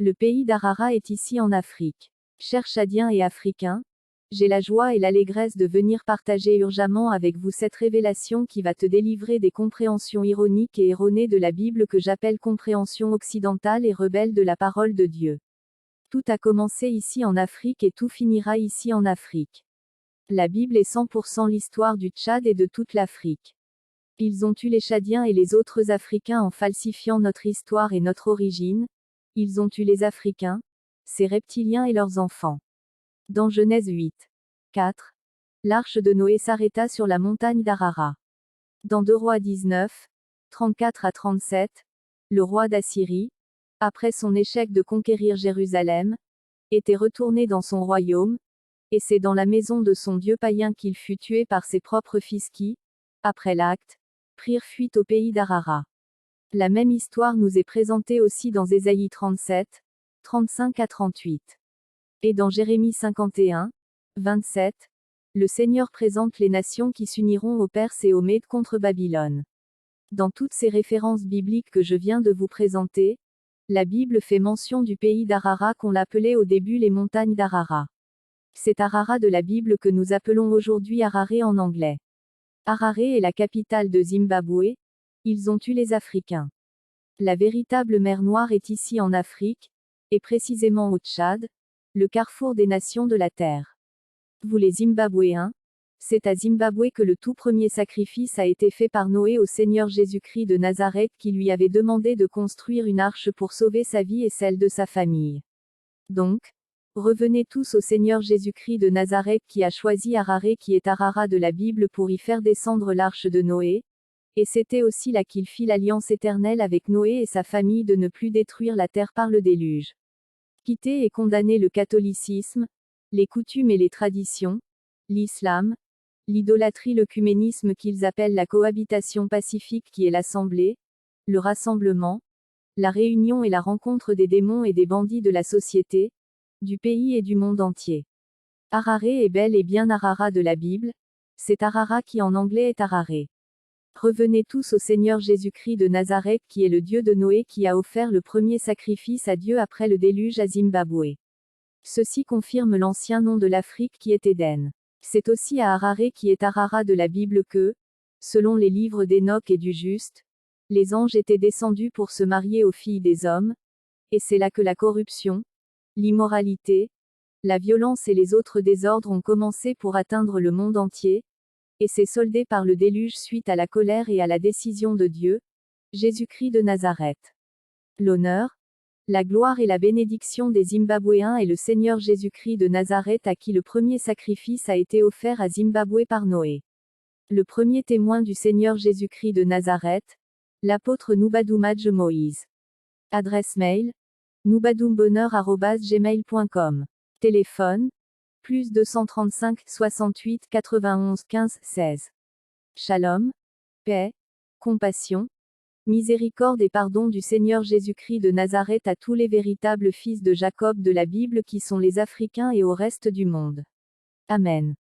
Le pays d'Arara est ici en Afrique. Chers Tchadiens et Africains, j'ai la joie et l'allégresse de venir partager urgemment avec vous cette révélation qui va te délivrer des compréhensions ironiques et erronées de la Bible que j'appelle compréhension occidentale et rebelle de la parole de Dieu. Tout a commencé ici en Afrique et tout finira ici en Afrique. La Bible est 100% l'histoire du Tchad et de toute l'Afrique. Ils ont tué les Tchadiens et les autres Africains en falsifiant notre histoire et notre origine. Ils ont tué les Africains, ces reptiliens et leurs enfants. Dans Genèse 8. 4. L'arche de Noé s'arrêta sur la montagne d'Arara. Dans 2 Rois 19. 34 à 37. Le roi d'Assyrie, après son échec de conquérir Jérusalem, était retourné dans son royaume, et c'est dans la maison de son dieu païen qu'il fut tué par ses propres fils qui, après l'acte, prirent fuite au pays d'Arara. La même histoire nous est présentée aussi dans Ésaïe 37, 35 à 38. Et dans Jérémie 51, 27, le Seigneur présente les nations qui s'uniront aux Perses et aux Mèdes contre Babylone. Dans toutes ces références bibliques que je viens de vous présenter, la Bible fait mention du pays d'Arara qu'on l'appelait au début les montagnes d'Arara. C'est Arara de la Bible que nous appelons aujourd'hui Harare en anglais. Harare est la capitale de Zimbabwe. Ils ont tué les Africains. La véritable mer Noire est ici en Afrique, et précisément au Tchad, le carrefour des nations de la terre. Vous les Zimbabwéens, c'est à Zimbabwe que le tout premier sacrifice a été fait par Noé au Seigneur Jésus-Christ de Nazareth qui lui avait demandé de construire une arche pour sauver sa vie et celle de sa famille. Donc, revenez tous au Seigneur Jésus-Christ de Nazareth qui a choisi Harare qui est Arara de la Bible pour y faire descendre l'arche de Noé, et c'était aussi là qu'il fit l'alliance éternelle avec Noé et sa famille de ne plus détruire la terre par le déluge. Quitter et condamner le catholicisme, les coutumes et les traditions, l'islam, l'idolâtrie, l'œcuménisme qu'ils appellent la cohabitation pacifique qui est l'assemblée, le rassemblement, la réunion et la rencontre des démons et des bandits de la société, du pays et du monde entier. Harare est bel et bien Arara de la Bible, c'est Arara qui en anglais est Harare. Revenez tous au Seigneur Jésus-Christ de Nazareth qui est le Dieu de Noé qui a offert le premier sacrifice à Dieu après le déluge à Zimbabwe. Ceci confirme l'ancien nom de l'Afrique qui est Éden. C'est aussi à Harare qui est Arara de la Bible que, selon les livres d'Enoch et du Juste, les anges étaient descendus pour se marier aux filles des hommes, et c'est là que la corruption, l'immoralité, la violence et les autres désordres ont commencé pour atteindre le monde entier, et c'est soldé par le déluge suite à la colère et à la décision de Dieu, Jésus-Christ de Nazareth. L'honneur, la gloire et la bénédiction des Zimbabwéens et le Seigneur Jésus-Christ de Nazareth à qui le premier sacrifice a été offert à Zimbabwe par Noé. Le premier témoin du Seigneur Jésus-Christ de Nazareth, l'apôtre Nubadumadje Moïse. Adresse mail, nubadumbonheur@gmail.com. Téléphone, plus 235 68 91 15 16. Shalom, paix, compassion, miséricorde et pardon du Seigneur Jésus-Christ de Nazareth à tous les véritables fils de Jacob de la Bible qui sont les Africains et au reste du monde. Amen.